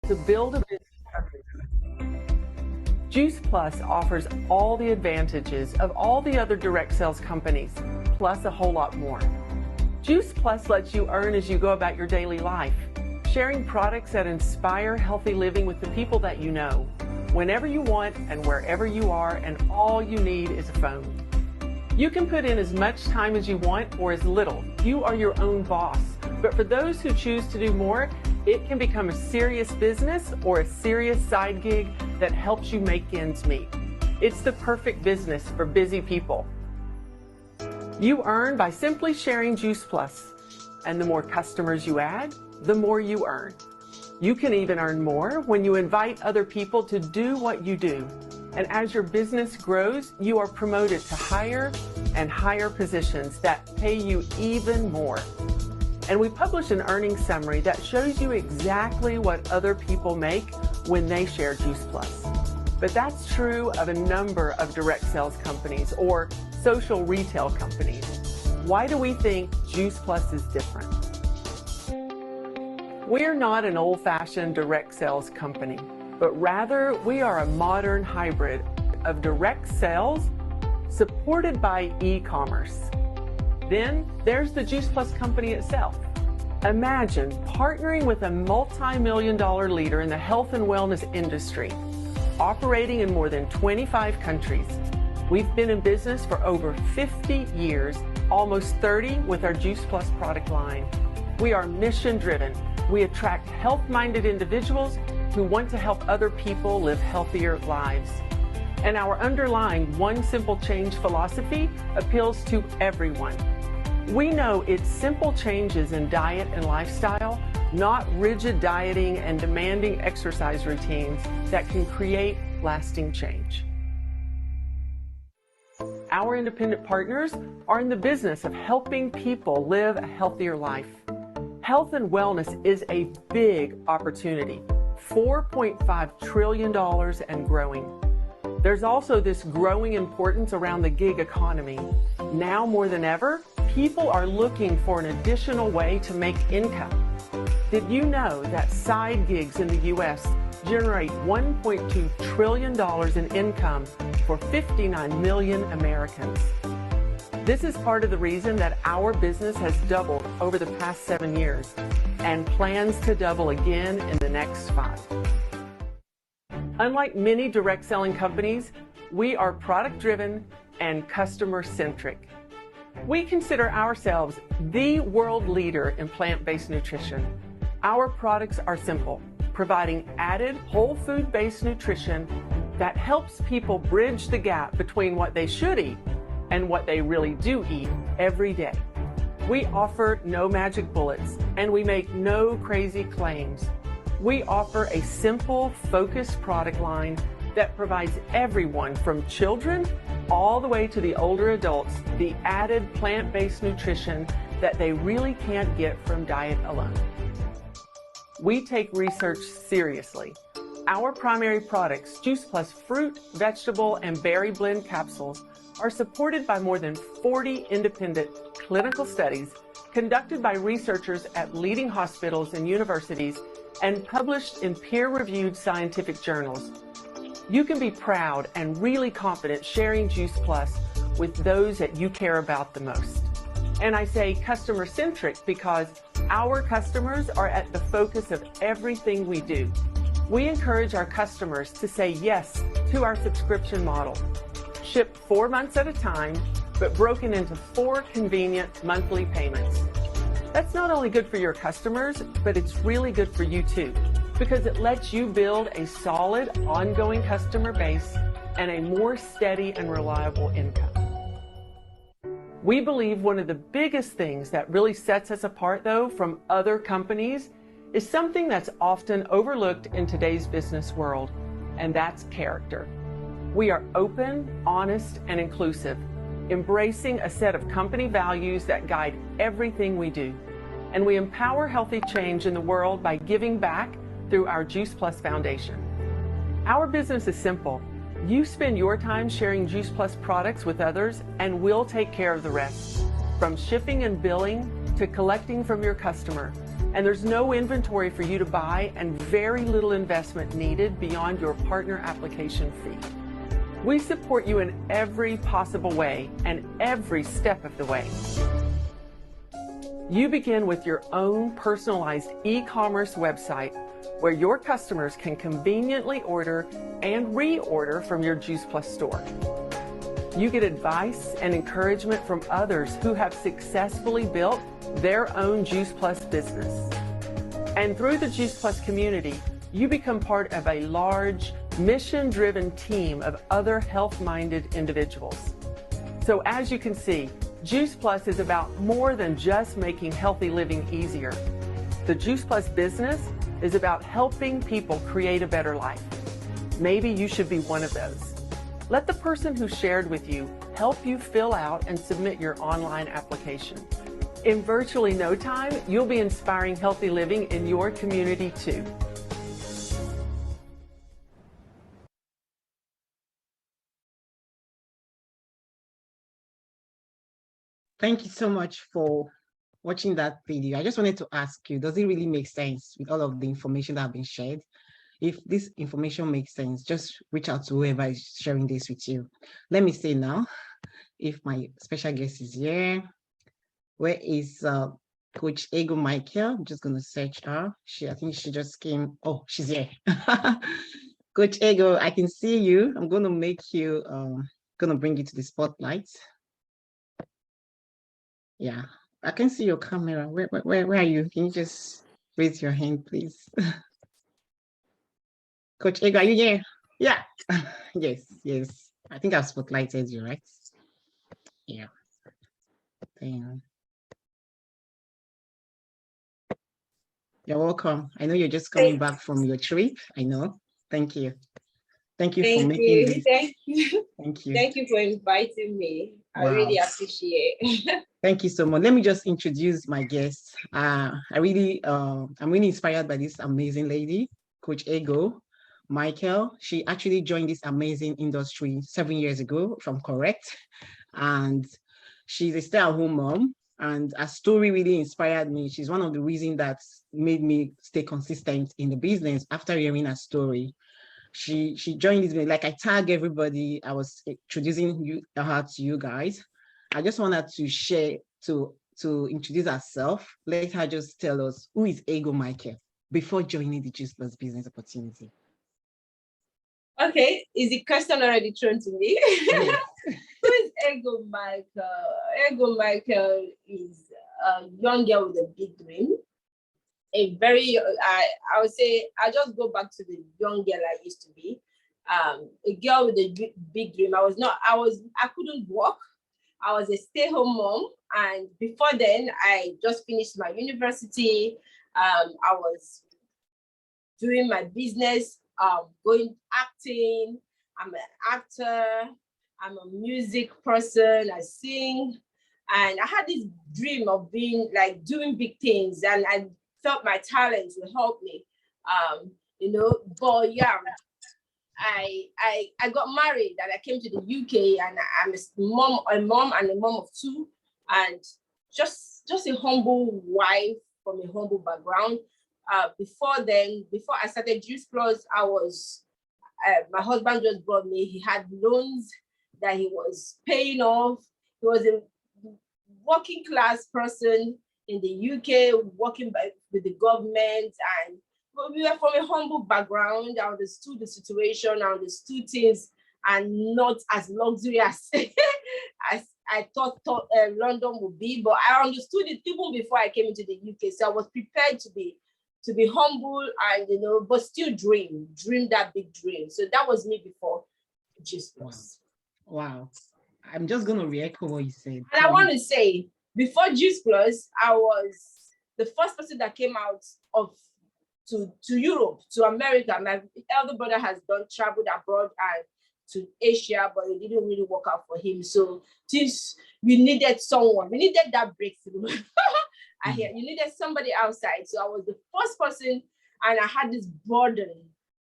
to build a business. Juice Plus offers all the advantages of all the other direct sales companies, plus a whole lot more. Juice Plus lets you earn as you go about your daily life, sharing products that inspire healthy living with the people that you know, whenever you want and wherever you are, and all you need is a phone. You can put in as much time as you want or as little. You are your own boss. But for those who choose to do more, it can become a serious business or a serious side gig that helps you make ends meet. It's the perfect business for busy people. You earn by simply sharing Juice Plus, and the more customers you add, the more you earn. You can even earn more when you invite other people to do what you do. And as your business grows, you are promoted to higher and higher positions that pay you even more. And we publish an earnings summary that shows you exactly what other people make when they share Juice Plus. But that's true of a number of direct sales companies or social retail companies. Why do we think Juice Plus is different? We're not an old-fashioned direct sales company, but rather we are a modern hybrid of direct sales supported by e-commerce. Then there's the Juice Plus company itself. Imagine partnering with a multi-million-dollar leader in the health and wellness industry, operating in more than 25 countries. We've been in business for over 50 years, almost 30 with our Juice Plus product line. We are mission-driven. We attract health-minded individuals who want to help other people live healthier lives. And our underlying one simple change philosophy appeals to everyone. We know it's simple changes in diet and lifestyle, not rigid dieting and demanding exercise routines, that can create lasting change. Our independent partners are in the business of helping people live a healthier life. Health and wellness is a big opportunity, $4.5 trillion and growing. There's also this growing importance around the gig economy. Now more than ever, people are looking for an additional way to make income. Did you know that side gigs in the U.S. generate $1.2 trillion in income for 59 million Americans? This is part of the reason that our business has doubled over the past 7 years and plans to double again in the next 5. Unlike many direct selling companies, we are product-driven and customer-centric. We consider ourselves the world leader in plant-based nutrition. Our products are simple, providing added whole food-based nutrition that helps people bridge the gap between what they should eat and what they really do eat every day. We offer no magic bullets, and we make no crazy claims. We offer a simple, focused product line that provides everyone from children all the way to the older adults the added plant-based nutrition that they really can't get from diet alone. We take research seriously. Our primary products, Juice Plus fruit, vegetable, and berry blend capsules, are supported by more than 40 independent clinical studies conducted by researchers at leading hospitals and universities and published in peer-reviewed scientific journals. You can be proud and really confident sharing Juice Plus with those that you care about the most. And I say customer-centric because our customers are at the focus of everything we do. We encourage our customers to say yes to our subscription model, shipped 4 months at a time, but broken into 4 convenient monthly payments. That's not only good for your customers, but it's really good for you too, because it lets you build a solid, ongoing customer base and a more steady and reliable income. We believe one of the biggest things that really sets us apart, though, from other companies is something that's often overlooked in today's business world, and that's character. We are open, honest, and inclusive, embracing a set of company values that guide everything we do. And we empower healthy change in the world by giving back through our Juice Plus Foundation. Our business is simple. You spend your time sharing Juice Plus products with others, and we'll take care of the rest. From shipping and billing to collecting from your customer, and there's no inventory for you to buy and very little investment needed beyond your partner application fee. We support you in every possible way and every step of the way. You begin with your own personalized e-commerce website where your customers can conveniently order and reorder from your Juice Plus store. You get advice and encouragement from others who have successfully built their own Juice Plus business. And through the Juice Plus community, you become part of a large, mission-driven team of other health-minded individuals. So as you can see, Juice Plus is about more than just making healthy living easier. The Juice Plus business is about helping people create a better life. Maybe you should be one of those. Let the person who shared with you help you fill out and submit your online application. In virtually no time, you'll be inspiring healthy living in your community too. Thank you so much for watching that video. I just wanted to ask you, does it really make sense with all of the information that have been shared? If this information makes sense, just reach out to whoever is sharing this with you. Let me say now, if my special guest is here, where is Coach Ego Michael? I'm just going to search her. I think she just came. Oh, she's here. Coach Ego, I can see you. I'm going to make you, going to bring you to the spotlight. Yeah, I can see your camera. Where are you? Can you just raise your hand, please? Coach Ego, are you here? Yeah. Yes. I think I've spotlighted you, right? Yeah. Damn. You're welcome. I know you're just coming back from your trip. I know. Thank you. Thank you for making this. Thank you. Thank you. Thank you for inviting me. Wow. I really appreciate it. Thank you so much. Let me just introduce my guest. I'm really inspired by this amazing lady, Coach Ego Michael. She actually joined this amazing industry 7 years ago, if I'm correct. And she's a stay-at-home mom. And her story really inspired me. She's one of the reasons that made me stay consistent in the business after hearing her story. She joined this, like I tag everybody. I was introducing her to you guys. I just wanted to share, to introduce herself. Let her just tell us, who is Ego Michael before joining the Juice Plus business opportunity? Okay, is the question already thrown to me? Yes. Who is Ego Michael? Ego Michael is a young girl with a big dream. A very, I would say, I just go back to the young girl I used to be. A girl with a big dream. I couldn't walk. I was a stay-home mom, and before then, I just finished my university. I was doing my business, going acting. I'm an actor. I'm a music person. I sing, and I had this dream of being like doing big things, and I felt my talents would help me. But yeah. I got married and I came to the UK, and I'm a mom and a mom of two, and just a humble wife from a humble background. Before I started Juice Plus, my husband just brought me. He had loans that he was paying off. He was a working class person in the UK, working with the government, and we were from a humble background. I understood the situation, I understood things, and not as luxury as I thought London would be, but I understood it even before I came into the UK. So I was prepared to be humble and but still dream that big dream. So that was me before Juice Plus. Wow. I'm just gonna re-echo what you said. And I want to say, before Juice Plus, I was the first person that came out to Europe, to America. My elder brother has traveled abroad and to Asia, but it didn't really work out for him. So since we needed someone, we needed that breakthrough. I hear you needed somebody outside. So I was the first person, and I had this burden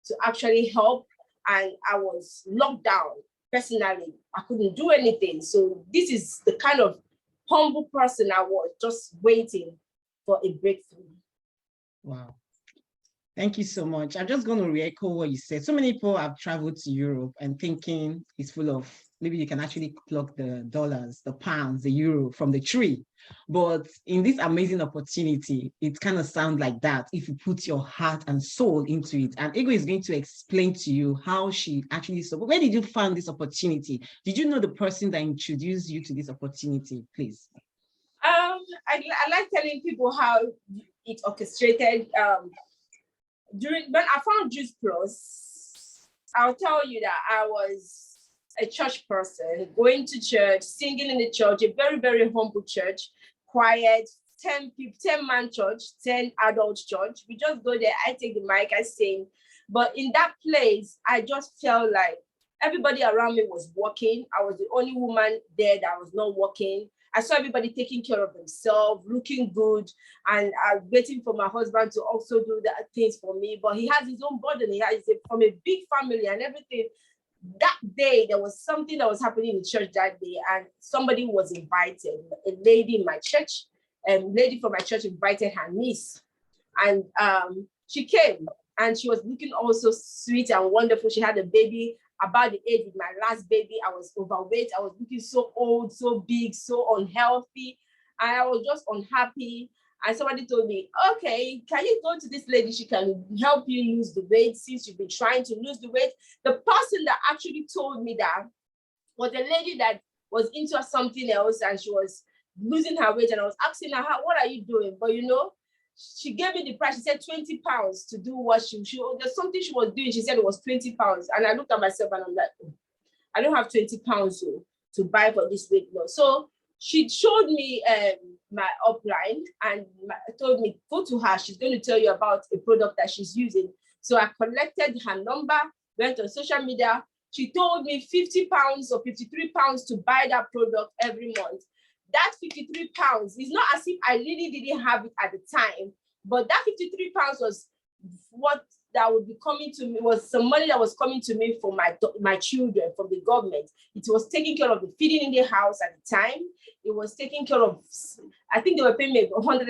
to actually help, and I was locked down personally. I couldn't do anything. So this is the kind of humble person I was, just waiting for a breakthrough. Wow. Thank you so much. I'm just going to re-echo what you said. So many people have traveled to Europe and thinking it's full of, maybe you can actually pluck the dollars, the pounds, the euro from the tree. But in this amazing opportunity, it kind of sounds like that if you put your heart and soul into it. And Ego is going to explain to you how she actually, so where did you find this opportunity? Did you know the person that introduced you to this opportunity, please? I like telling people how it orchestrated. When I found Juice Plus, I'll tell you that I was a church person, going to church, singing in the church, a very, very humble church, quiet, 10-man church, 10 adult church. We just go there, I take the mic, I sing. But in that place, I just felt like everybody around me was working. I was the only woman there that was not working. I saw everybody taking care of themselves, looking good, and I'm waiting for my husband to also do the things for me. But he has his own burden. From a big family and everything. That day, there was something that was happening in church that day, and somebody was invited. A lady in my church, a lady from my church invited her niece, and she came, and she was looking also sweet and wonderful. She had a baby about the age with my last baby. I was overweight. I was looking so old, so big, so unhealthy. And I was just unhappy. And somebody told me, okay, can you go to this lady? She can help you lose the weight since you've been trying to lose the weight. The person that actually told me that was a lady that was into something else, and she was losing her weight. And I was asking her, what are you doing? But she gave me the price. She said 20 pounds to do what there's something she was doing. She said it was 20 pounds. And I looked at myself and I'm like, oh, I don't have 20 pounds to buy for this weight loss. So she showed me my upline and told me, go to her. She's going to tell you about a product that she's using. So I collected her number, went on social media. She told me 50 pounds or 53 pounds to buy that product every month. That 53 pounds is not as if I really didn't have it at the time, but that 53 pounds was what that would be coming to me, was some money that was coming to me for my children from the government. It was taking care of the feeding in the house at the time. It was taking care of, I think they were paying me 100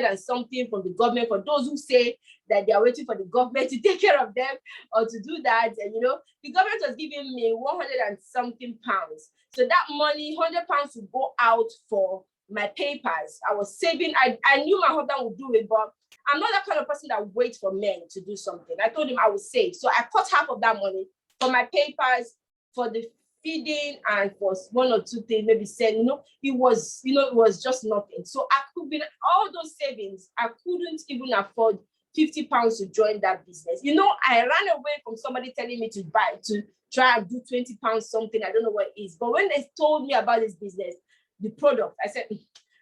and something from the government for those who say that they are waiting for the government to take care of them or to do that. And the government was giving me 100 and something pounds. So that money, 100 pounds, would go out for my papers. I was saving. I knew my husband would do it, but I'm not that kind of person that waits for men to do something. I told him I would save. So I cut half of that money for my papers, for the feeding, and for one or two things, maybe saying, it was just nothing. So I could be, all those savings, I couldn't even afford 50 pounds to join that business. I ran away from somebody telling me to try and do 20 pounds something. I don't know what it is. But when they told me about this business, the product, I said,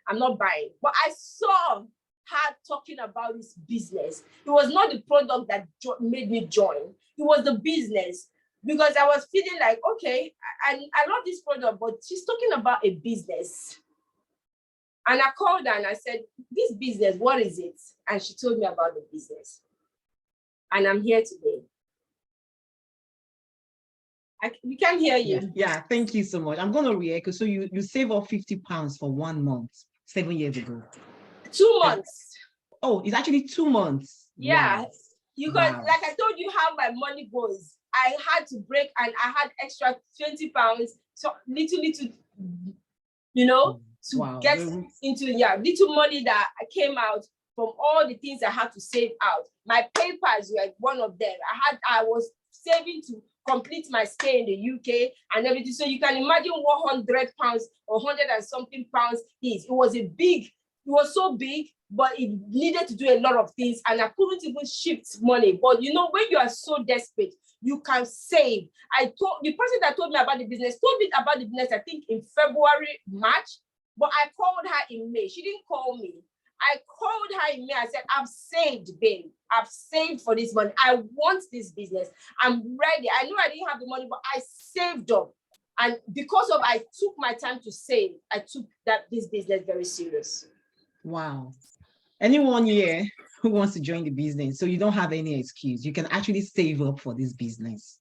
I'm not buying. But I saw her talking about this business. It was not the product that made me join. It was the business. Because I was feeling like, okay, I love this product, but she's talking about a business. And I called her and I said, this business, what is it? And she told me about the business. And I'm here today. We can hear you. Yeah, thank you so much. I'm going to re-echo. So you save up 50 pounds for 1 month, 7 years ago. 2 months. Oh, it's actually 2 months. Yeah. Wow. Because like I told you how my money goes. I had to break and I had extra 20 pounds. So little, to get into, little money that came out from all the things I had to save out. My papers were one of them. I was saving to complete my stay in the UK and everything. So you can imagine what 100 pounds or 100 and something pounds is. It was so big, but it needed to do a lot of things and I couldn't even shift money. But when you are so desperate, you can save. The person that told me about the business told me about the business, I think in February, March, but I called her in May. She didn't call me. I called her in May. I said, I've saved, babe. I've saved for this money. I want this business. I'm ready. I knew I didn't have the money, but I saved up. And because of I took my time to save, I took this business very serious. Wow. Anyone here who wants to join the business, so you don't have any excuse. You can actually save up for this business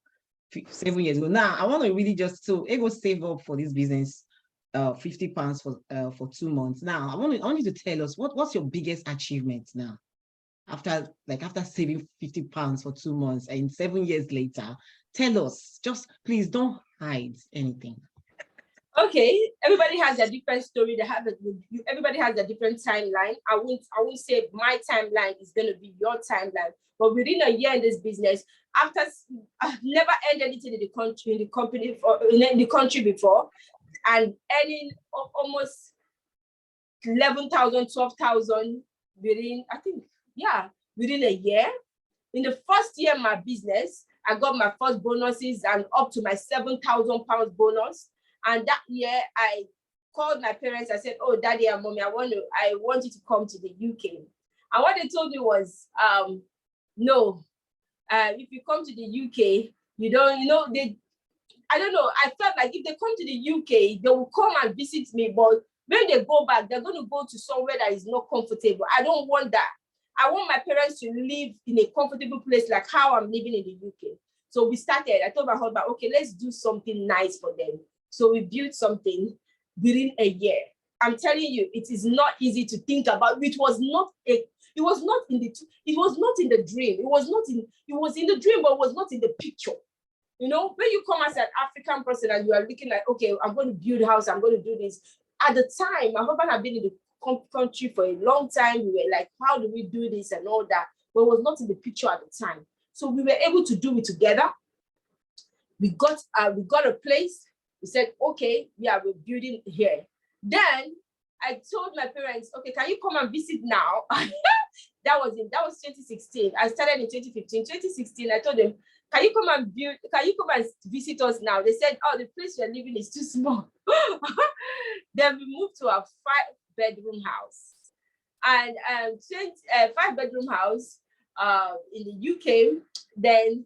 7 years ago. Now, I want to really Ego save up for this business 50 pounds for 2 months. Now, I want you to tell us what's your biggest achievement now? after saving 50 pounds for 2 months and 7 years later? Tell us, just please don't hide anything. Okay, everybody has a different story. Everybody has a different timeline. I won't say my timeline is going to be your timeline, but within a year in this business, after I've never earned anything in the country before, and earning almost 11,000, 12,000 within a year. In the first year of my business, I got my first bonuses and up to my 7,000 pounds bonus. And that year, I called my parents. I said, "Oh, Daddy and Mommy, I want you to come to the UK." And what they told me was, "No, if you come to the UK, you don't, I don't know. I felt like if they come to the UK, they will come and visit me. But when they go back, they're going to go to somewhere that is not comfortable. I don't want that. I want my parents to live in a comfortable place like how I'm living in the UK." So we started. I told my husband, "Okay, let's do something nice for them." So we built something within a year. I'm telling you, it is not easy to think about. It was not in the dream. It was in the dream, but it was not in the picture. When you come as an African person and you are looking like, okay, I'm going to build a house, I'm going to do this. At the time, my husband had been in the country for a long time. We were like, how do we do this and all that? But it was not in the picture at the time. So we were able to do it together. We got a place. We said, okay, yeah, we're building here. Then I told my parents, okay, can you come and visit now? That was 2016. I started in 2015. 2016, I told them, can you come and visit us now? They said, oh, the place we're living is too small. Then we moved to a 5-bedroom house. And 5-bedroom house in the UK. Then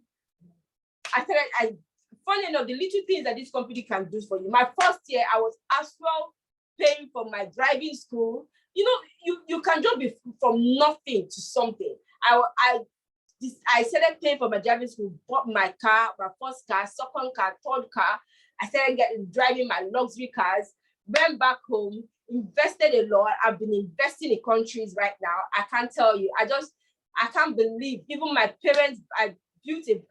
funny enough, the little things that this company can do for you. My first year, I was as well paying for my driving school. You can just be from nothing to something. I started paying for my driving school, bought my car, my first car, second car, third car. I started driving my luxury cars, went back home, invested a lot. I've been investing in countries right now. I can't tell you. I can't believe, even my parents,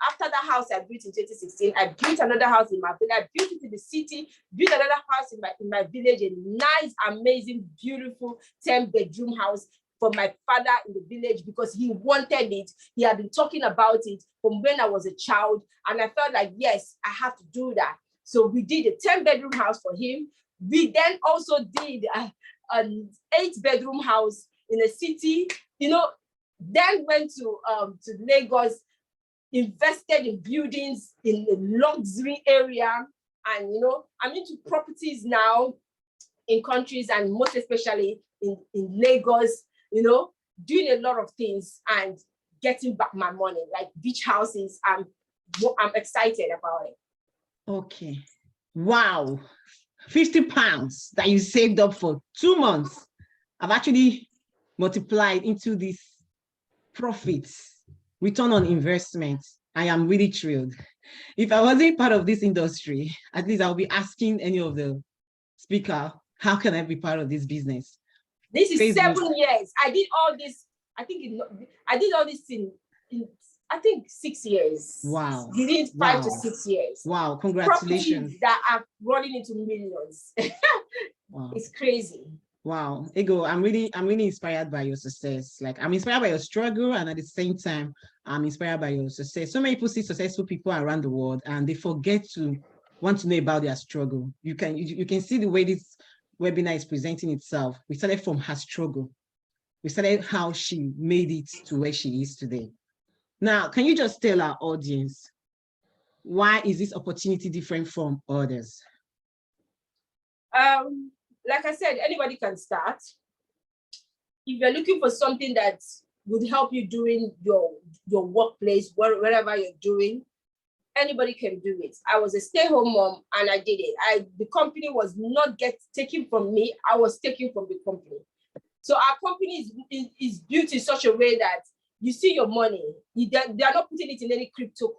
after that house I built in 2016, I built another house in my village. I built it in the city, built another house in my village, a nice, amazing, beautiful 10-bedroom house for my father in the village because he wanted it. He had been talking about it from when I was a child. And I felt like, yes, I have to do that. So we did a 10-bedroom house for him. We then also did an 8-bedroom house in a city, then went to Lagos, invested in buildings in the luxury area. And, I'm into properties now in countries and most especially in Lagos, doing a lot of things and getting back my money, like beach houses. I'm excited about it. Okay. Wow. 50 pounds that you saved up for 2 months have actually multiplied into this profits. Return on investment. I am really thrilled. If I wasn't part of this industry, at least I'll be asking any of the speaker, how can I be part of this business? This is Facebook. 7 years. I did all this. I did all this in 6 years. Wow. Within 5 to 6 years. Wow. Congratulations. Properties that are running into millions. Wow. It's crazy. Wow, Ego, I'm really inspired by your success. Like, I'm inspired by your struggle, and at the same time, I'm inspired by your success. So many people see successful people around the world, and they forget to want to know about their struggle. You can see the way this webinar is presenting itself. We started from her struggle. We started how she made it to where she is today. Now, can you just tell our audience, why is this opportunity different from others? Like I said, anybody can start. If you're looking for something that would help you doing your workplace, wherever you're doing, anybody can do it. I was a stay-home mom and I did it. The company was not taken from me. I was taken from the company. So our company is built in such a way that you see your money. They are not putting it in any crypto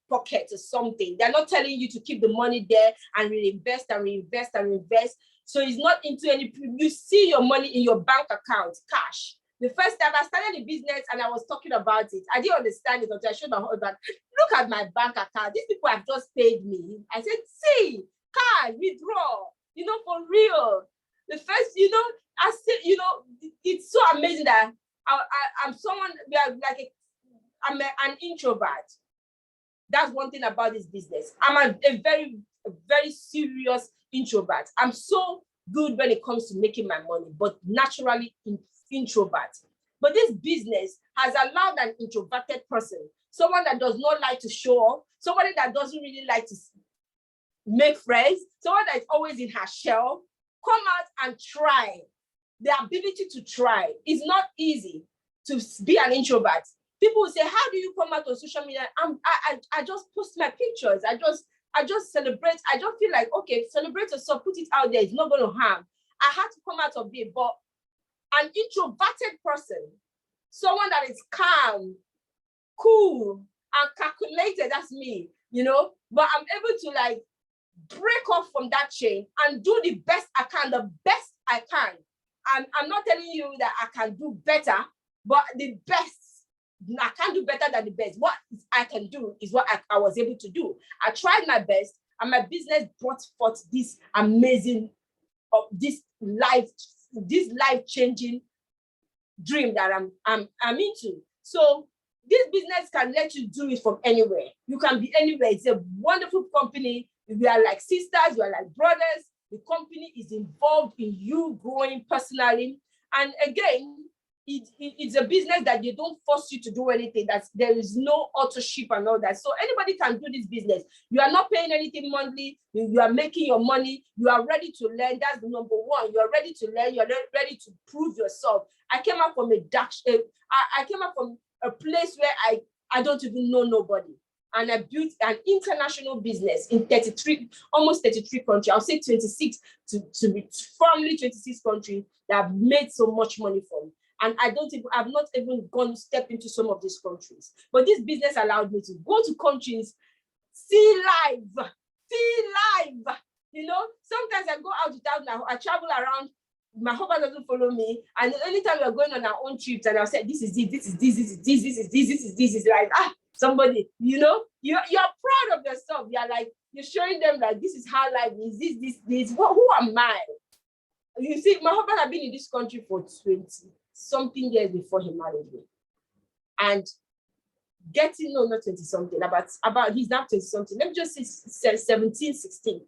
pocket or something. They're not telling you to keep the money there and reinvest and reinvest and reinvest. So it's not into any, you see your money in your bank account, cash. The first time I started the business and I was talking about it, I didn't understand it until I showed my husband, look at my bank account. These people have just paid me. I said, see, card, withdraw, for real. The first, I said, it's so amazing that I'm someone, I'm an introvert. That's one thing about this business. I'm a very, very serious introvert. I'm so good when it comes to making my money, but naturally introvert. But this business has allowed an introverted person, someone that does not like to show off, somebody that doesn't really like to make friends, someone that is always in her shell, come out and try. The ability to try is not easy to be an introvert. People will say, how do you come out on social media? I just post my pictures. I just celebrate. I just feel like, okay, celebrate yourself, put it out there. It's not going to harm. I had to come out of it, but an introverted person, someone that is calm, cool, and calculated, that's me, but I'm able to break off from that chain and do the best I can, the best I can. I'm not telling you that I can do better, but the best. I can't do better than the best. What I can do is what I was able to do. I tried my best, and my business brought forth this amazing, this life-changing dream that I'm into. So this business can let you do it from anywhere. You can be anywhere. It's a wonderful company. We are like sisters, we are like brothers. The company is involved in you growing personally. And again, it's a business that they don't force you to do anything. There is no authorship and all that. So anybody can do this business. You are not paying anything monthly. You are making your money. You are ready to learn. That's the number one. You are ready to learn. You are ready to prove yourself. I came out from I came out from a place where I don't even know nobody. And I built an international business in almost 33 countries. I'll say 26 to be firmly 26 countries that I've made so much money from. And I've not even gone step into some of these countries. But this business allowed me to go to countries, see live. Sometimes I go out without I travel around. My husband doesn't follow me. And anytime we're going on our own trips, and I'll say, this is like, somebody, you're proud of yourself. You're showing them like, this is how life is, this. Who am I? You see, my husband had been in this country for 20-something years before he married me. And not 20-something, about he's now 20-something. Let me just say 17, 16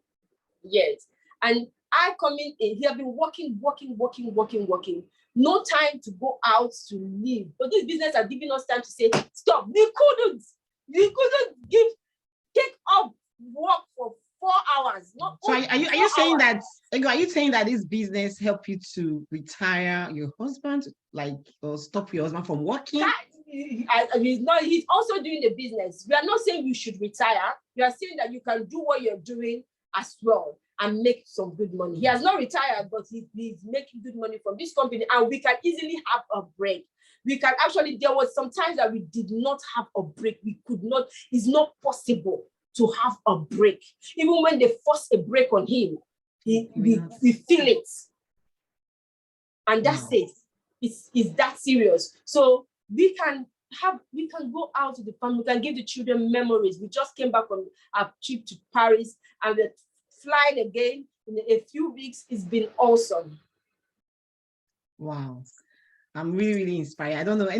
years. And I come in, he have been working. No time to go out to live. But this business has given us time to say, stop. We couldn't take up work for 4 hours. So are you saying that, are you saying that this business helped you to retire your husband, or stop your husband from working? He's also doing the business. We are not saying you should retire. We are saying that you can do what you're doing as well and make some good money. He has not retired, but he's making good money from this company, and we can easily have a break. We can actually, there was some times that we did not have a break. We could not, it's not possible to have a break. Even when they force a break on him, we feel it. And that's it. It's that serious. So we can go out to the family, we can give the children memories. We just came back from our trip to Paris, and we're flying again in a few weeks. It's been awesome. Wow. I'm really, really inspired. I don't know, are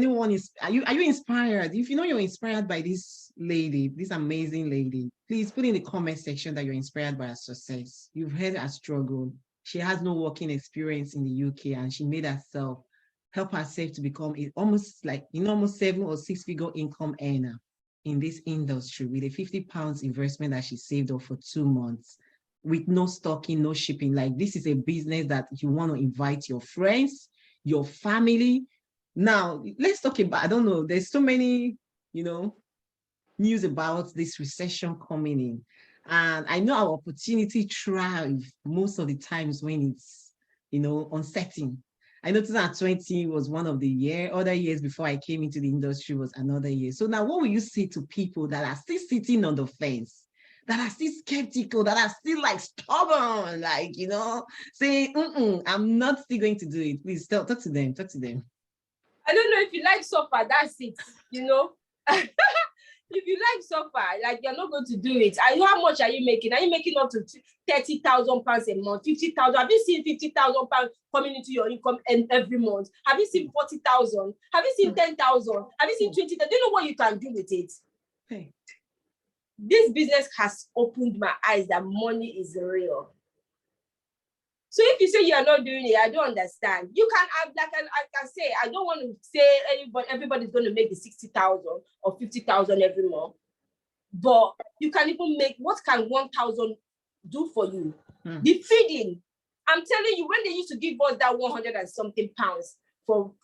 you inspired? If you know you're inspired by this lady, this amazing lady, please put in the comment section that you're inspired by her success. You've heard her struggle. She has no working experience in the UK, and she made help herself to become almost 7 or 6 figure income earner in this industry with a £50 investment that she saved up for 2 months with no stocking, no shipping. This is a business that you want to invite your friends, your family. Now, let's talk about, I don't know, there's so many, news about this recession coming in. And I know our opportunity thrive most of the times when it's, uncertain. I know 2020 was one of the year. Other years before I came into the industry was another year. So now what will you say to people that are still sitting on the fence, that are still skeptical, that are still stubborn, saying, I'm not still going to do it? Please talk to them. I don't know if you like suffer, that's it, you know. If you like suffer, like you're not going to do it. How much are you making? Are you making up to 30,000 pounds a month, 50,000? Have you seen 50,000 pounds coming into your income every month? Have you seen 40,000? Have you seen 10,000? Have you seen 20,000? Do you know what you can do with it? Hey. This business has opened my eyes that money is real. So if you say you are not doing it, I don't understand. You can have, like I can say, I don't want to say everybody's going to make the 60,000 or 50,000 every month. But you can even make, what can 1,000 do for you? The feeding. I'm telling you, when they used to give us that 100 and something pounds for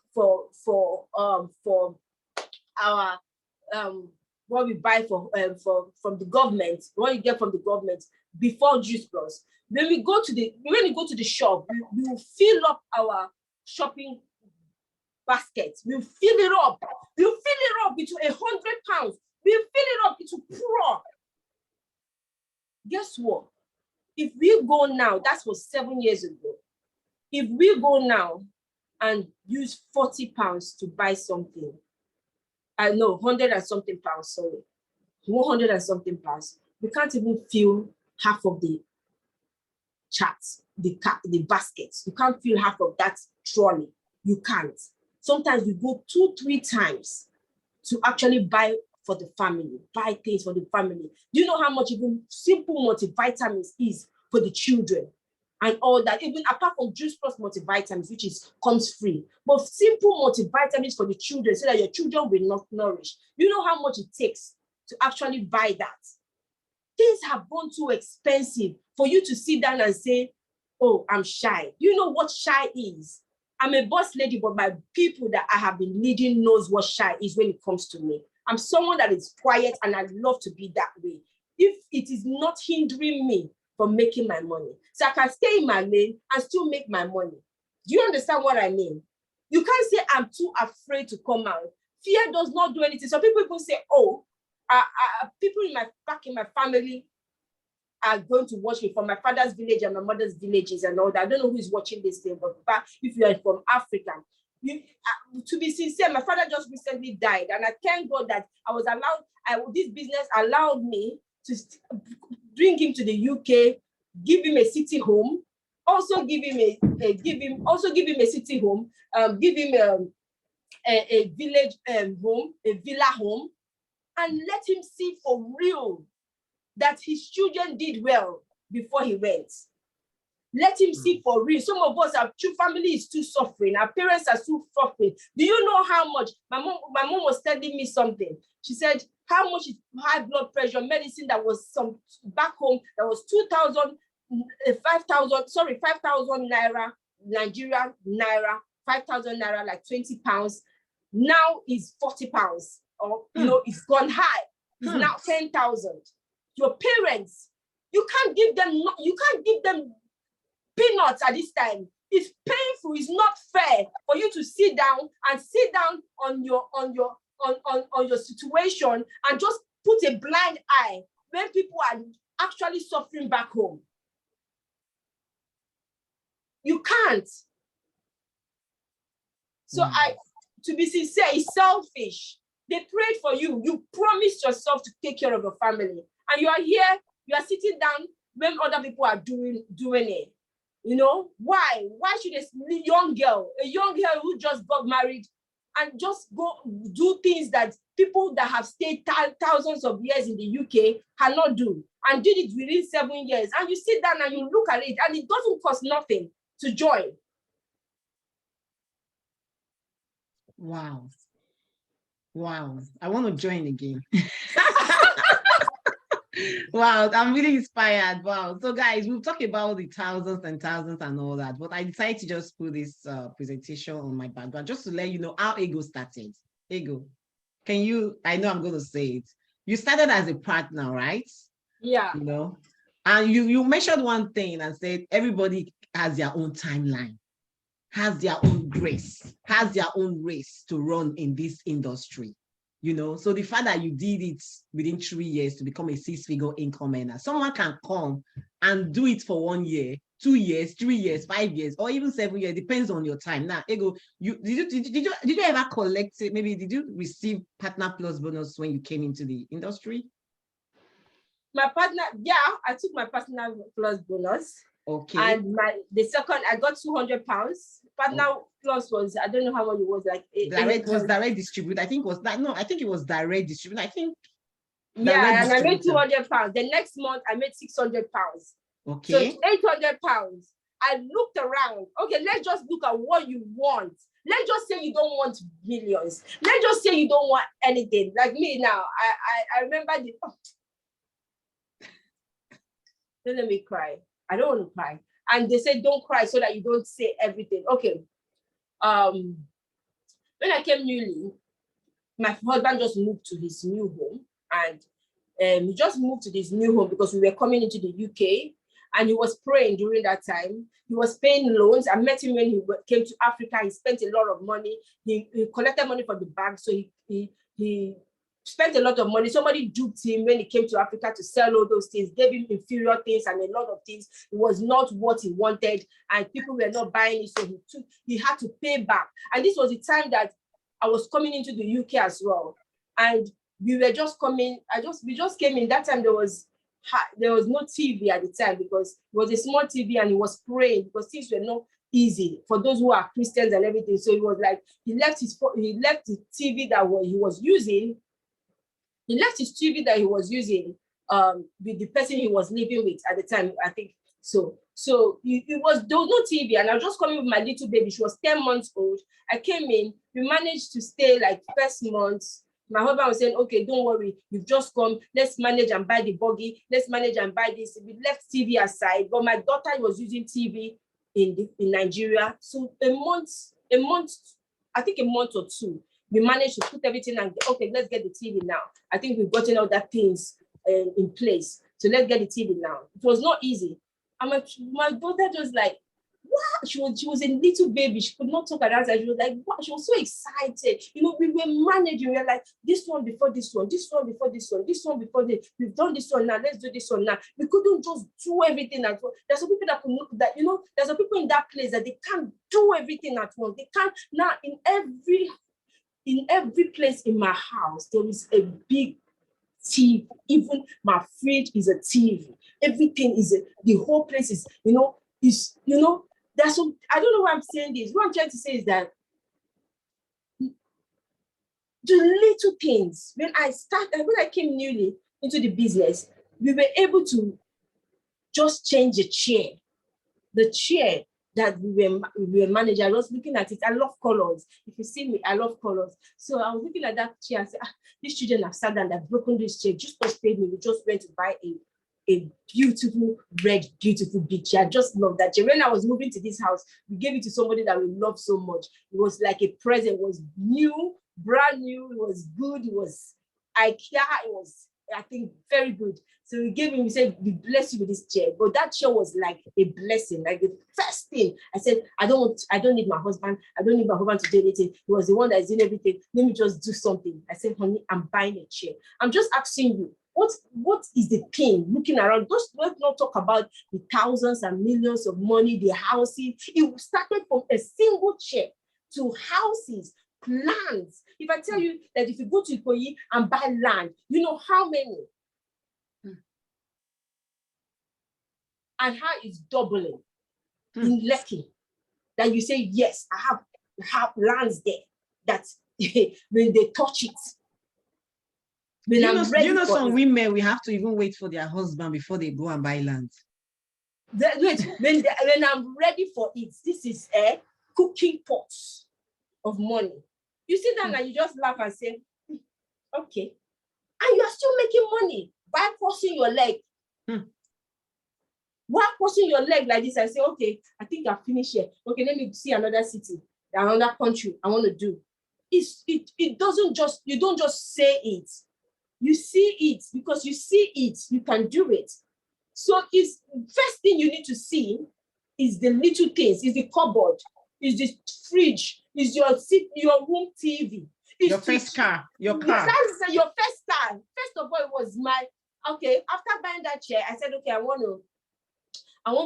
our what we buy from the government, what you get from the government before Juice Plus. When we go to the shop, we will fill up our shopping basket. We'll fill it up. We'll fill it up into 100 pounds. We'll fill it up into pro. Guess what? If we go now, that was 7 years ago. If we go now and use 40 pounds to buy something, I know 100 and something pounds, sorry, 100 and something pounds, we can't even fill half of the chats, the baskets. You can't fill half of that trolley. You can't. Sometimes we go 2-3 times to actually buy for the family, buy things for the family. Do you know how much even simple multivitamins is for the children and all that? Even apart from Juice Plus multivitamins, which comes free, but simple multivitamins for the children so that your children will not nourish. You know how much it takes to actually buy that? Things have gone too expensive for you to sit down and say, oh, I'm shy. You know what shy is? I'm a boss lady, but my people that I have been leading knows what shy is when it comes to me. I'm someone that is quiet and I love to be that way. If it is not hindering me from making my money, so I can stay in my lane and still make my money. Do you understand what I mean? You can't say I'm too afraid to come out. Fear does not do anything. So people say, oh, people back in my family are going to watch me from my father's village and my mother's villages and all that. I don't know who is watching this thing, but if you are from Africa, to be sincere, my father just recently died, and I thank God that I was allowed. This business allowed me to bring him to the UK, give him a city home, also give him a city home, give him a village home, a villa home, and let him see for real that his children did well before he went. Let him see for real. Some of us, our family is still suffering. Our parents are still suffering. Do you know how much? My mom was telling me something. She said, how much is high blood pressure medicine that was back home, that was 5,000 naira, Nigerian naira, 5,000 naira, like 20 pounds. Now is 40 pounds. Or, it's gone high. It's now 10,000. Your parents, you can't give them peanuts at this time. It's painful. It's not fair for you to sit down on your situation and just put a blind eye when people are actually suffering back home. You can't. So to be sincere, it's selfish. They prayed for you. You promised yourself to take care of your family. And you are here, you are sitting down when other people are doing it. You know, why? Why should a young girl who just got married and just go do things that people that have stayed thousands of years in the UK cannot do, and did it within 7 years? And you sit down and you look at it, and it doesn't cost nothing to join. Wow. I want to join again. Wow, I'm really inspired. Wow. So guys, we'll talk about the thousands and thousands and all that, but I decided to just put this presentation on my background just to let you know how Ego started. Ego, I know I'm going to say it. You started as a partner, right? Yeah. You know, and you mentioned one thing and said everybody has their own timeline, has their own grace, has their own race to run in this industry. you know. So the fact that you did it within 3 years to become a 6-figure income earner, someone can come and do it for 1 year, 2 years, 3 years, 5 years, or even 7 years, depends on your time. Now, Ego, did you ever collect it? Maybe did you receive Partner Plus bonus when you came into the industry? My partner, yeah, I took my Partner Plus bonus. Okay. And the second, I got 200 pounds. Partner Plus was, I don't know how much it was, like direct distribute. I think was that, no, I think it was direct distribute. I think. Yeah, and I made 200 pounds. The next month, I made 600 pounds. Okay. So it's 800 pounds. I looked around. Okay, let's just look at what you want. Let's just say you don't want millions. Let's just say you don't want anything. Like me now, I remember the. Oh. Don't let me cry. I don't want to cry. And they said, don't cry so that you don't say everything. Okay. When I came newly, my husband just moved to his new home. And he just moved to this new home because we were coming into the UK. And he was praying during that time. He was paying loans. I met him when he came to Africa. He spent a lot of money. He collected money from the bank. So he spent a lot of money. Somebody duped him when he came to Africa to sell all those things, gave him inferior things and a lot of things. It was not what he wanted, and people were not buying it. So he had to pay back. And this was the time that I was coming into the UK as well. And we were just coming. We just came in. That time there was no TV at the time because it was a small TV, and he was praying because things were not easy for those who are Christians and everything. So it was like he left the TV that he was using. He left his TV that he was using with the person he was living with at the time, I think. So there was no TV, and I was just coming with my little baby. She was 10 months old. I came in. We managed to stay like first month. My husband was saying, okay, don't worry. You've just come. Let's manage and buy the buggy. Let's manage and buy this. We left TV aside, but my daughter was using TV in Nigeria. So a month, I think a month or two, we managed to put everything and okay, let's get the TV now. I think we've gotten all that things in place. So let's get the TV now. It was not easy. And my daughter was like, what? She was a little baby. She could not talk at that. She was like, what? She was so excited. You know, we were managing. We were like, this one before this one, this one before this one, this one before this. We've done this one now. Let's do this one now. We couldn't just do everything at once. There's some people that could look that, you know, there's some people in that place that they can't do everything at once. They can't. Now in every place in my house, there is a big TV. Even my fridge is a TV. Everything is the whole place is, there's some, I don't know why I'm saying this. What I'm trying to say is that the little things, when I came newly into the business, we were able to just change the chair that we were managing. I was looking at it. I love colors. If you see me, I love colors. So I was looking at that chair and said, these children have sat down, they've broken this chair. Just paid me. We just went to buy a beautiful red, beautiful big chair. I just love that chair. When I was moving to this house, we gave it to somebody that we love so much. It was like a present. It was new, brand new. It was good. It was IKEA. It was, I think, very good. So we gave him, we said, we bless you with this chair. But that chair was like a blessing. Like the first thing I said, I don't need my husband. I don't need my husband to do anything. He was the one that is doing everything. Let me just do something. I said, honey, I'm buying a chair. I'm just asking you, what is the thing looking around? Let's not talk about the thousands and millions of money, the houses. It started from a single chair to houses, plans. If I tell you that if you go to Ikoyi and buy land, you know how many? And how it's doubling in Lekki. That you say, yes, I have lands there that when they touch it, you know some women, we have to even wait for their husband before they go and buy land. When I'm ready for it, this is a cooking pot of money. You sit down and you just laugh and say, okay. And you are still making money by crossing your leg. While crossing your leg like this, I say, okay, I think I've finished here. Okay, let me see another city, another country I want to do. It doesn't just, you don't just say it. You see it, because you see it, you can do it. So it's first thing you need to see is the little things, is the cupboard, is the fridge, is your room TV, Your first car, your car. That's your first car. First of all, it was okay. After buying that chair, I said, okay, I want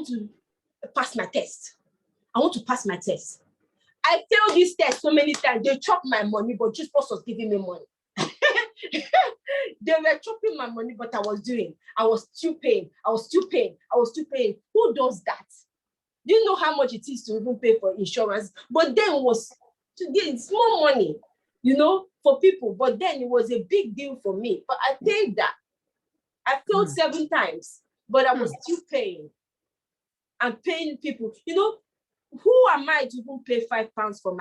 to pass my test. I want to pass my test. I failed this test so many times. They chopped my money, but just was giving me money. They were chopping my money, but I was still paying. Who does that? Do you know how much it is to even pay for insurance? But then it's more money, for people. But then it was a big deal for me. But I paid that. I failed 7 times, but I was still paying. I'm paying people. Who am I to even pay £5 for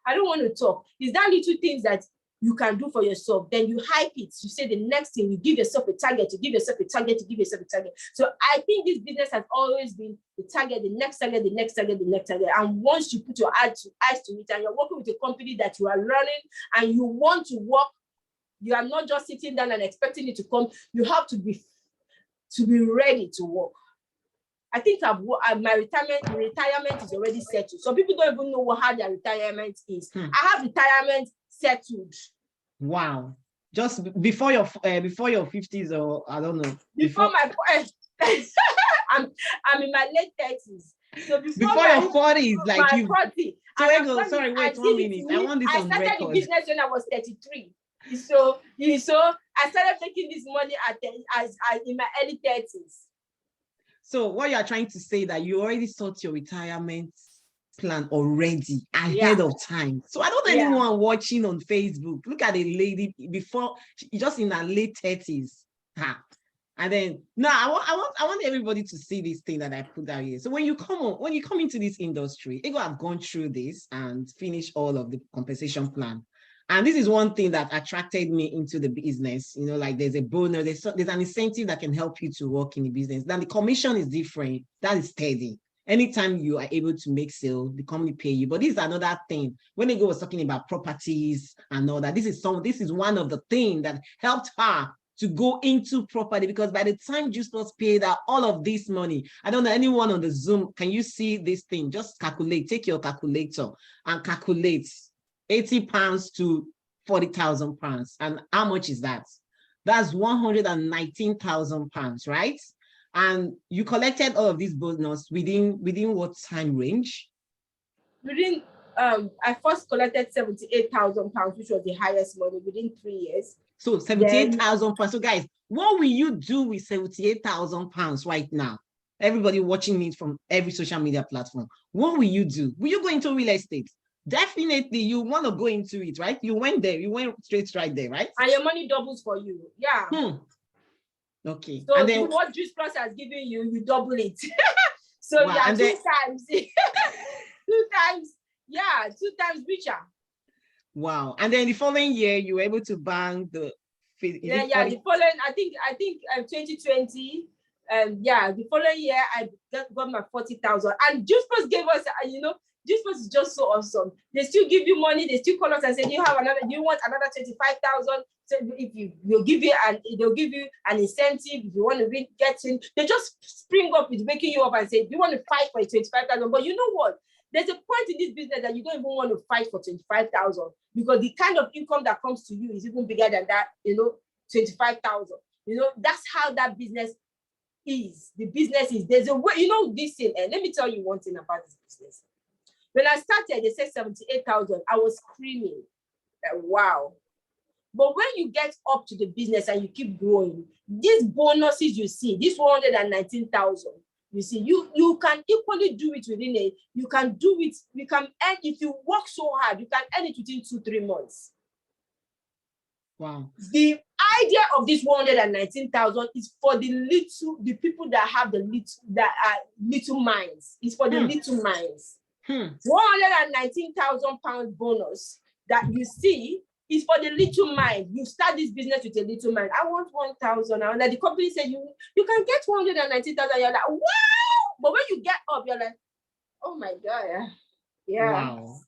I don't want to talk. Is that little things that you can do for yourself? Then you hype it. You say the next thing, you give yourself a target, you give yourself a target, you give yourself a target. So I think this business has always been the target, the next target, the next target, the next target. And once you put your eyes to it and you're working with a company that you are learning and you want to work, you are not just sitting down and expecting it to come. You have to be ready to work. I think my retirement is already settled. So people don't even know how their retirement is. I have retirement settled. Wow! Just before your 50s, or I don't know. Before my I'm in my late 30s. So before your 40s, like you. 40. Sorry, wait 1 minute. I want this on record. I started the business when I was 33. So I started making this money in my early 30s. So what you are trying to say that you already sought your retirement plan already ahead of time. So I don't know anyone watching on Facebook. Look at a lady before, just in her late 30s. And then now I want everybody to see this thing that I put out here. So when you come into this industry, you have gone through this and finish all of the compensation plan. And this is one thing that attracted me into the business. Like there's a bonus, there's an incentive that can help you to work in the business. Then the commission is different. That is steady. Anytime you are able to make sales, the company pay you. But this is another thing. When Ego was talking about properties and all that, this is one of the things that helped her to go into property, because by the time Justus paid out all of this money, I don't know anyone on the Zoom, can you see this thing? Just calculate, take your calculator and calculate £80 to £40,000. And how much is that? That's £119,000, right? And you collected all of these bonus within what time range? I first collected £78,000, which was the highest money, within 3 years. So £78,000. So guys, what will you do with £78,000 right now? Everybody watching me from every social media platform, what will you do? Will you go into real estate? Definitely you want to go into it, right? You went straight right there, right? And your money doubles for you. Yeah. Okay. So and then, what Juice Plus has given you, you double it. So wow. Yeah, two times. 2 times. Yeah, 2 times richer. Wow. And then the following year, you were able to bank the... The following, I think 2020. The following year, I got my 40,000. And Juice Plus gave us, Juice Plus is just so awesome. They still give you money. They still call us and say, do you want another 25,000? So if they'll give you an incentive, if you want to get in, they just spring up with waking you up and say, do you want to fight for 25,000? But you know what? There's a point in this business that you don't even want to fight for 25,000, because the kind of income that comes to you is even bigger than that, 25,000. That's how that business is. The business is, there's a way, this thing. And let me tell you one thing about this business. When I started, they said 78,000. I was screaming, wow. But when you get up to the business and you keep growing, these bonuses you see, this 119,000, you see, you can equally do it you can earn, if you work so hard, you can earn it within 2-3 months. Wow. The idea of this 119,000 is for the people that have little minds. It's for the little minds. £119,000 bonus that you see is for the little mind. You start this business with a little mind. I want 1,000. And the company said you can get 119,000. You're like, wow! But when you get up, you're like, oh my God. Yeah. Wow.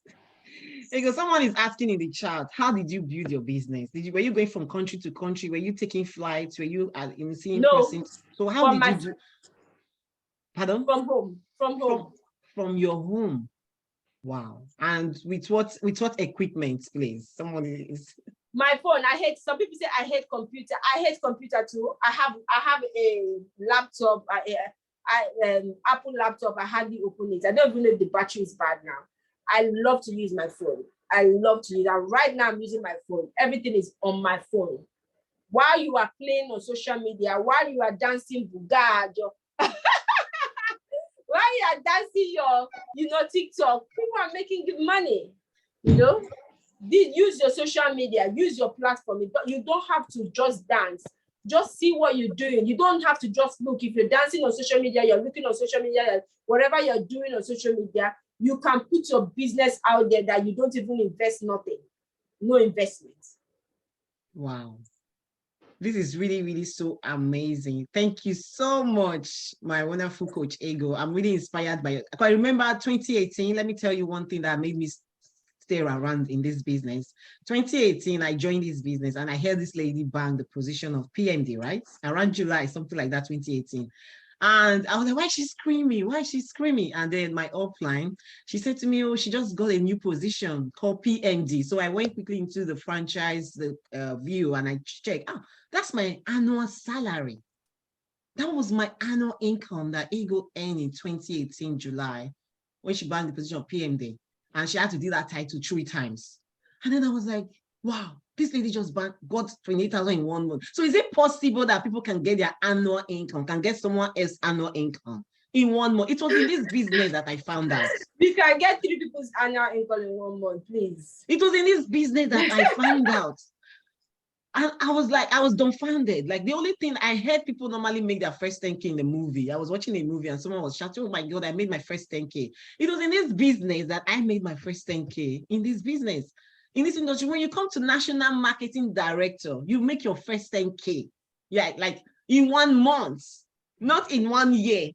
Because someone is asking in the chat, how did you build your business? Were you going from country to country? Were you taking flights? Were you seeing persons? So how did you do? Pardon? From home. From your home. Wow. And with what equipment, please? Someone is My phone, I hate, some people say I hate computer. I hate computer too. I have a laptop, Apple laptop. I hardly open it. I don't even know if the battery is bad now. I love to use my phone. I love to use it. And right now I'm using my phone. Everything is on my phone. While you are playing on social media, while you are dancing bugad, while you are dancing your TikTok, people are making good money, Use your social media, use your platform. You don't have to just dance. Just see what you're doing. You don't have to just look. If you're dancing on social media, you're looking on social media, whatever you're doing on social media, you can put your business out there that you don't even invest nothing. No investment. Wow. This is really, really so amazing. Thank you so much, my wonderful coach, Ego. I'm really inspired by it. I remember 2018, let me tell you one thing that made me stay around in this business. 2018, I joined this business and I heard this lady bang the position of PMD, right? Around July, something like that, 2018. And I was like, why is she screaming? Why is she screaming? And then my upline, she said to me, oh, she just got a new position called PMD. So I went quickly into the franchise view and I checked, that's my annual salary. That was my annual income that Ego earned in 2018, July, when she banged the position of PMD. And she had to do that title 3 times. And then I was like, wow, this lady just got 28,000 in 1 month. So is it possible that people can get their annual income, can get someone else's annual income in 1 month? It was in this business that I found out. We can get 3 people's annual income in 1 month, please. It was in this business that I found out. And I was dumbfounded. Like, the only thing I heard people normally make their first 10K in the movie. I was watching a movie and someone was shouting, oh my God, I made my first 10K. It was in this business that I made my first 10K in this business. In this industry, when you come to national marketing director, you make your first 10K. Yeah, like in 1 month, not in 1 year,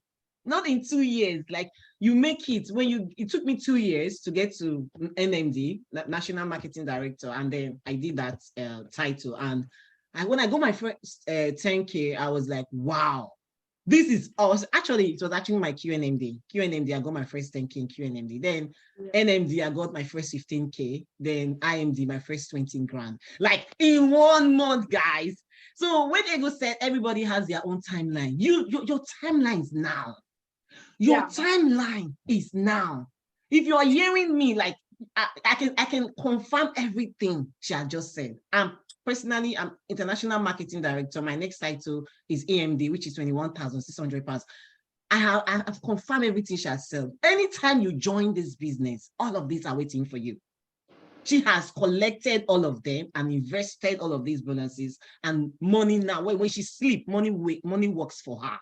not in 2 years. Like, you make it it took me 2 years to get to NMD, National Marketing Director. And then I did that title. And when I got my first 10K, I was like, wow, this is awesome. Actually, it was actually my QNMD. I got my first 10K in QNMD. Then NMD, I got my first 15K. Then IMD, my first 20 grand. Like, in 1 month, guys. So when Ego said everybody has their own timeline, your timeline is now. Your timeline is now. If you are hearing me, like, I can confirm everything she had just said. Personally, I'm International Marketing Director. My next title is AMD, which is 21,600 pounds. I have confirmed everything she has said. Anytime you join this business, all of these are waiting for you. She has collected all of them and invested all of these bonuses and money now. When she sleeps, money works for her.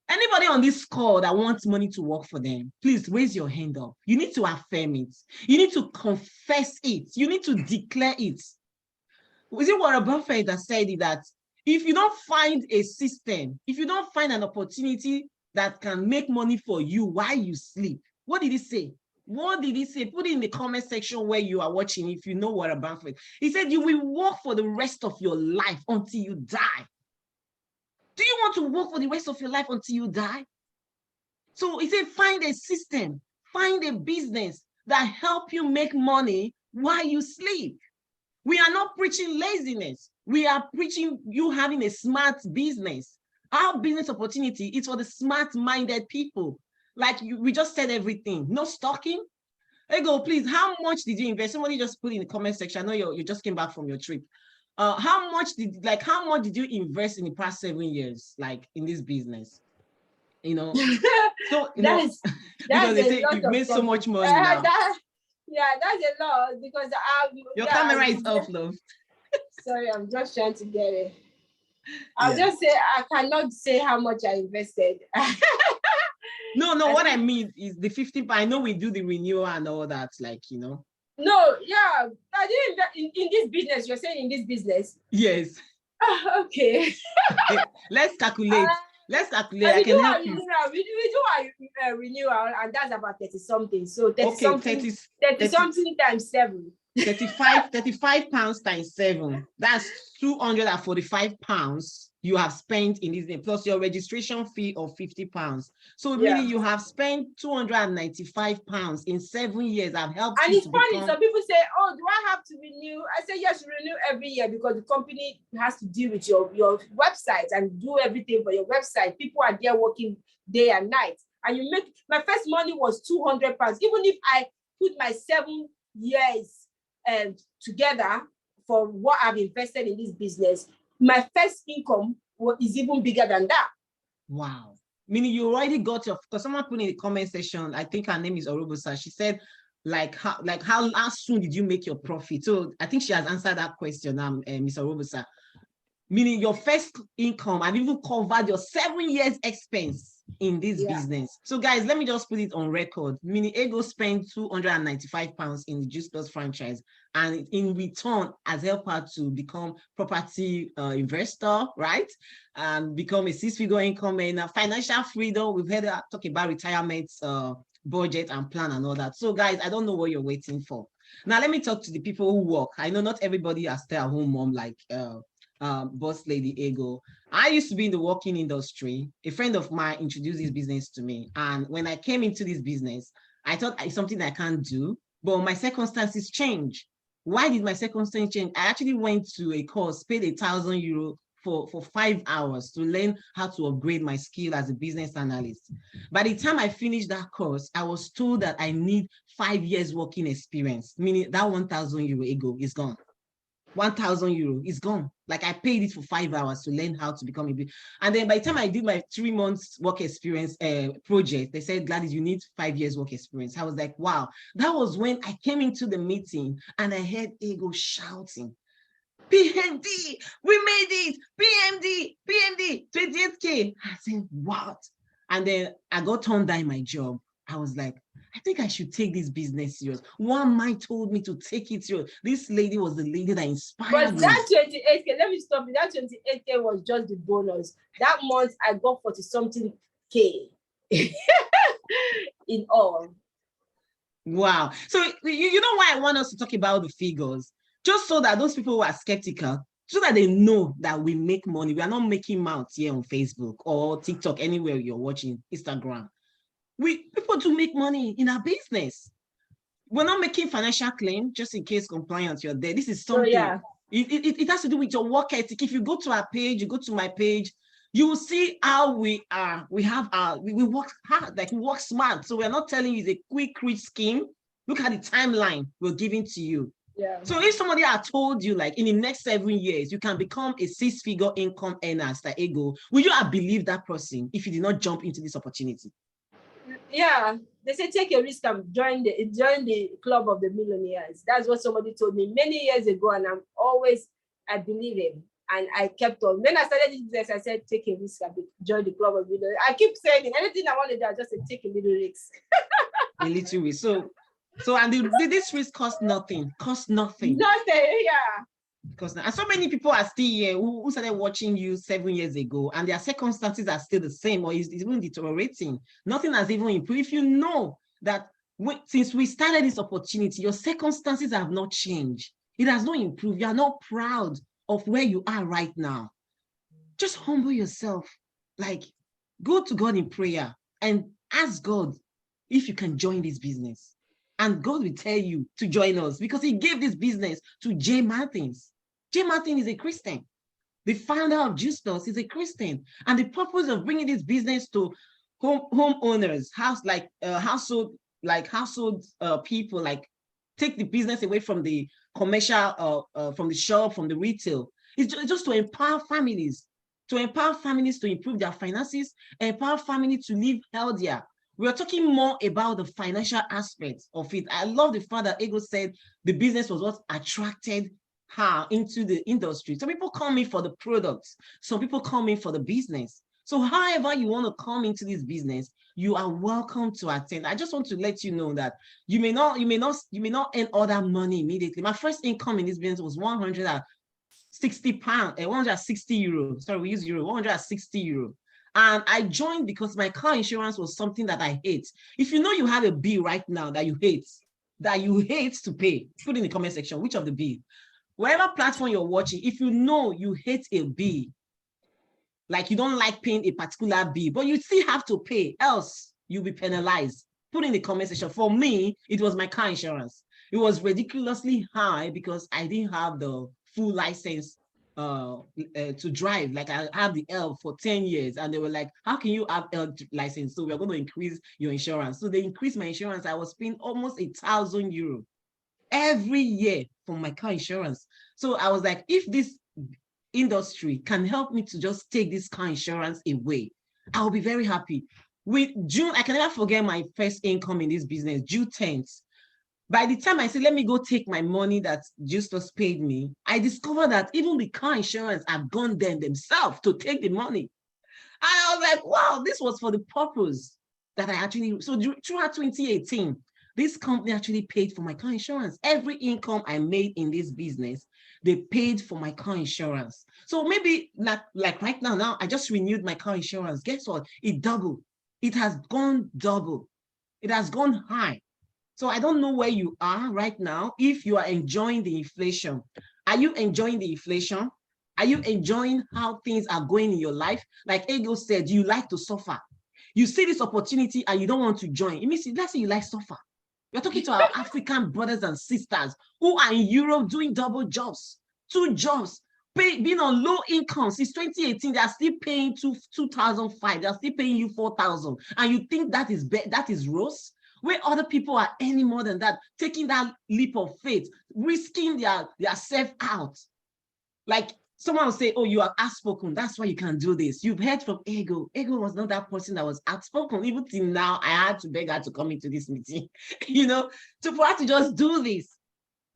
Anybody on this call that wants money to work for them, please raise your hand up. You need to affirm it. You need to confess it. You need to declare it. Was it Warren Buffett that said it, that if you don't find a system, if you don't find an opportunity that can make money for you while you sleep, what did he say? What did he say? Put it in the comment section where you are watching if you know Warren Buffett. He said you will work for the rest of your life until you die. Do you want to work for the rest of your life until you die? So he said, find a system, find a business that help you make money while you sleep. We are not preaching laziness. We are preaching you having a smart business. Our business opportunity is for the smart-minded people. Like we just said everything. No stalking. Ego, please, how much did you invest? Somebody just put in the comment section. I know you just came back from your trip. How much did you invest in the past 7 years, like in this business? So that's because they say you've made so much money now. That's a lot because your camera is off, love. Sorry, I'm just trying to get it. I'll just say I cannot say how much I invested. No, what I mean is the 50. I know we do the renewal and all that, like No, yeah, I didn't in this business. You're saying in this business? Yes. Okay. Let's calculate. I can help you. We do our renewal, and that's about 30 something. So 30 something times 7. 35 pounds times 7. That's 245 pounds you have spent in this day, plus your registration fee of 50 pounds. So meaning you have spent 295 pounds in 7 years. I've helped and you it's to funny, become... some people say, oh, do I have to renew? I say, yes, renew every year because the company has to deal with your website and do everything for your website. People are there working day and night. And you make, my first money was 200 pounds. Even if I put my 7 years together for what I've invested in this business, my first income is even bigger than that. Wow. Meaning you already got your, because someone put in the comment section, I think her name is Orobosa, she said, how soon did you make your profit? So I think she has answered that question, Ms. Orobosa. Meaning your first income and even covered your 7 years expense in this business. So guys, let me just put it on record. Meaning Ego spent 295 pounds in the Juice Plus franchise, and in return has helped her to become property investor, right? And become a 6-figure income earner, financial freedom. We've heard her talk about retirement budget and plan and all that. So guys, I don't know what you're waiting for. Now let me talk to the people who work. I know not everybody has stay-at-home mom like boss lady Ego. I used to be in the working industry. A friend of mine introduced this business to me, and when I came into this business, I thought it's something I can't do, but my circumstances changed. Why did my circumstances change? I actually went to a course, paid €1,000 for 5 hours to learn how to upgrade my skill as a business analyst. By the time I finished that course, I was told that I need 5 years working experience, meaning that €1,000 Ego is gone. €1,000 is gone. Like I paid it for 5 hours to learn how to become a bit. And then by the time I did my 3 months work experience project, they said, Gladys, you need 5 years work experience. I was like, wow. That was when I came into the meeting and I heard Ego shouting, PMD, we made it, PMD, 28K. I said, what? And then I got turned down my job. I was like, I think I should take this business serious. One man told me to take it serious. This lady was the lady that inspired me. But that 28K, let me stop you. That 28K was just the bonus. That month I got 40-something K in all. Wow. So you know why I want us to talk about the figures? Just so that those people who are skeptical, so that they know that we make money. We are not making mouths here on Facebook or TikTok, anywhere you're watching, Instagram. People do make money in our business. We're not making financial claim just in case compliance, you're there. This is something. It has to do with your work ethic. If you go to our page, you go to my page, you will see how we are. We work hard, like we work smart. So we're not telling you it's a quick rich scheme. Look at the timeline we're giving to you. Yeah. So if somebody had told you, like in the next 7 years, you can become a 6-figure income earner as the Ego, would you have believed that person if you did not jump into this opportunity? Yeah, they say take a risk and join the club of the millionaires. That's what somebody told me many years ago, and I believe him, and I kept on. When I started this business, I said take a risk and join the club of millionaires. I keep saying it. Anything I want to do, I just say take a little risk. A little risk. So and this risk costs nothing. Nothing, yeah. Because and so many people are still here who started watching you 7 years ago, and their circumstances are still the same or is even deteriorating. Nothing has even improved. If you know that since we started this opportunity, your circumstances have not changed. It has not improved. You are not proud of where you are right now. Just humble yourself. Like, go to God in prayer and ask God if you can join this business. And God will tell you to join us because he gave this business to Jay Martins. Jay Martin is a Christian. The founder of Juice Plus is a Christian. And the purpose of bringing this business to homeowners, household people, like take the business away from the commercial, from the shop, from the retail. It's just to empower families to improve their finances, empower families to live healthier. We're talking more about the financial aspects of it. I love the fact that Ego said the business was what attracted her into the industry. Some people come in for the products. Some people come in for the business. So however you want to come into this business, you are welcome to attend. I just want to let you know that you may not earn all that money immediately. My first income in this business was €160. 160 euros. Sorry, we use euro, 160 euro. And I joined because my car insurance was something that I hate. If you know you have a bill right now that you hate, that you hate to pay? Put in the comment section, which of the bill? Whatever platform you're watching, if you know you hate a bill, like you don't like paying a particular bill, but you still have to pay, else you'll be penalized. Put in the comment section. For me, it was my car insurance. It was ridiculously high because I didn't have the full license to drive. Like I had the L for 10 years and they were like, how can you have L license? So we're going to increase your insurance. So they increased my insurance. I was paying almost €1,000 every year for my car insurance. So I was like, if this industry can help me to just take this car insurance away, I'll be very happy. With June, I can never forget my first income in this business, June 10th. By the time I said, let me go take my money that Justus paid me, I discovered that even the car insurance had gone there themselves to take the money. And I was like, wow, this was for the purpose that I actually, so throughout 2018, this company actually paid for my car insurance. Every income I made in this business, they paid for my car insurance. So maybe like right now, I just renewed my car insurance. Guess what? It doubled. It has gone double. It has gone high. So I don't know where you are right now, if you are enjoying the inflation. Are you enjoying the inflation? Are you enjoying how things are going in your life? Like Ego said, you like to suffer. You see this opportunity and you don't want to join. It means, let's say you like suffer. We're talking to our African brothers and sisters who are in Europe doing double jobs, 2 jobs, being on low income. Since 2018, they are still paying 2,005. They are still paying you 4,000. And you think that is rose? Where other people are earning more than that, taking that leap of faith, risking their self out. Like someone will say, oh, you are outspoken, that's why you can do this. You've heard from Ego. Ego was not that person that was outspoken. Even till now, I had to beg her to come into this meeting, for her to just do this.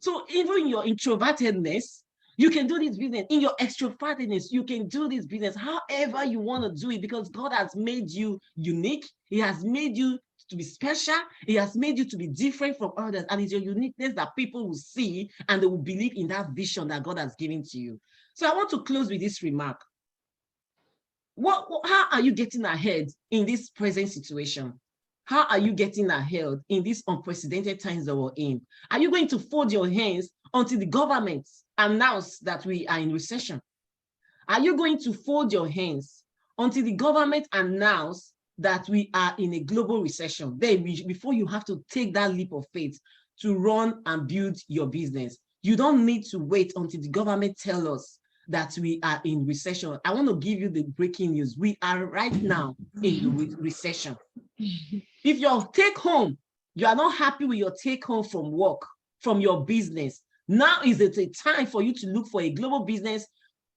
So even in your introvertedness, you can do this business. In your extrovertedness, you can do this business however you want to do it, because God has made you unique. He has made you to be special. He has made you to be different from others. And it's your uniqueness that people will see and they will believe in that vision that God has given to you. So I want to close with this remark. How are you getting ahead in this present situation? How are you getting ahead in these unprecedented times that we're in? Are you going to fold your hands until the government announce that we are in recession? Are you going to fold your hands until the government announce that we are in a global recession? Then before you have to take that leap of faith to run and build your business. You don't need to wait until the government tells us that we are in recession. I want to give you the breaking news. We are right now in recession. If your take home, you are not happy with your take home from work, from your business, now is it a time for you to look for a global business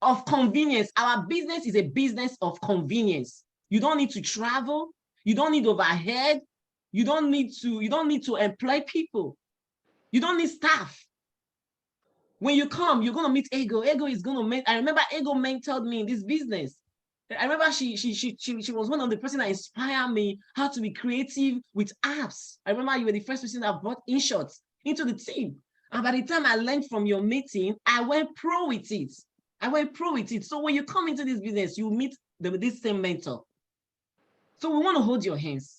of convenience. Our business is a business of convenience. You don't need to travel. You don't need overhead. You don't need to employ people. You don't need staff. When you come, you're going to meet Ego. Ego is going to I remember Ego mentored me in this business. I remember she was one of the person that inspired me how to be creative with apps. I remember you were the first person that brought InShots into the team. And by the time I learned from your meeting, I went pro with it. So when you come into this business, you meet this same mentor. So we want to hold your hands.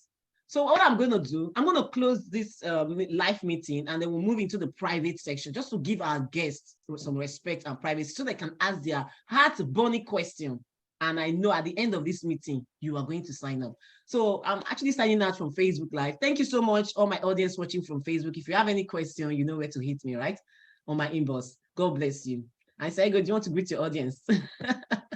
So what I'm going to do, I'm going to close this live meeting and then we'll move into the private section just to give our guests some respect and privacy so they can ask their heart-burning question. And I know at the end of this meeting, you are going to sign up. So I'm actually signing out from Facebook Live. Thank you so much, all my audience watching from Facebook. If you have any question, you know where to hit me, right? On my inbox. God bless you. I say, Ego, do you want to greet your audience?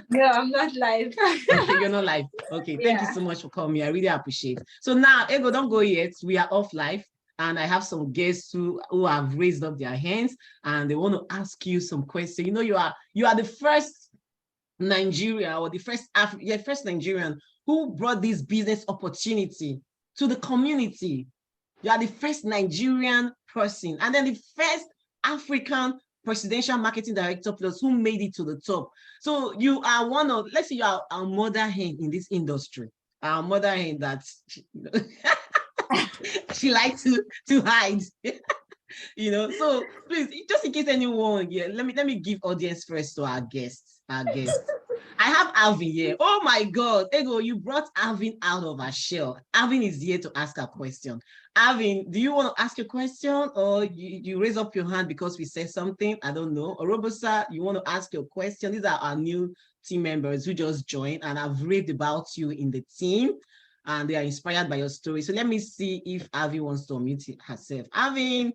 No, I'm not live. Okay, you're not live. Okay, thank you so much for coming. I really appreciate it. So now, Ego, don't go yet. We are off live. And I have some guests who have raised up their hands and they want to ask you some questions. You know, you are the first Nigeria or the first Nigerian who brought this business opportunity to the community. You are the first Nigerian person and then the first African presidential marketing director plus who made it to the top. So you are one of, let's say you are our mother hen in this industry. Our mother hen that she likes to hide. So please, just in case anyone, let me give audience first to our guests. I have Alvin here. Oh my God. Ego, you brought Alvin out of her shell. Alvin is here to ask a question. Alvin, do you want to ask a question, or you raise up your hand because we said something? I don't know. Or Robosa, you want to ask your question? These are our new team members who just joined, and I've raved about you in the team, and they are inspired by your story. So let me see if Alvin wants to unmute herself. Alvin,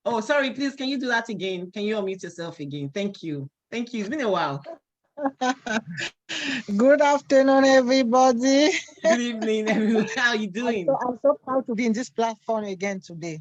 oh, sorry, please, can you do that again? Can you unmute yourself again? Thank you. Thank you. It's been a while. Good afternoon, everybody. Good evening, everyone. How are you doing? I'm so proud to be in this platform again today.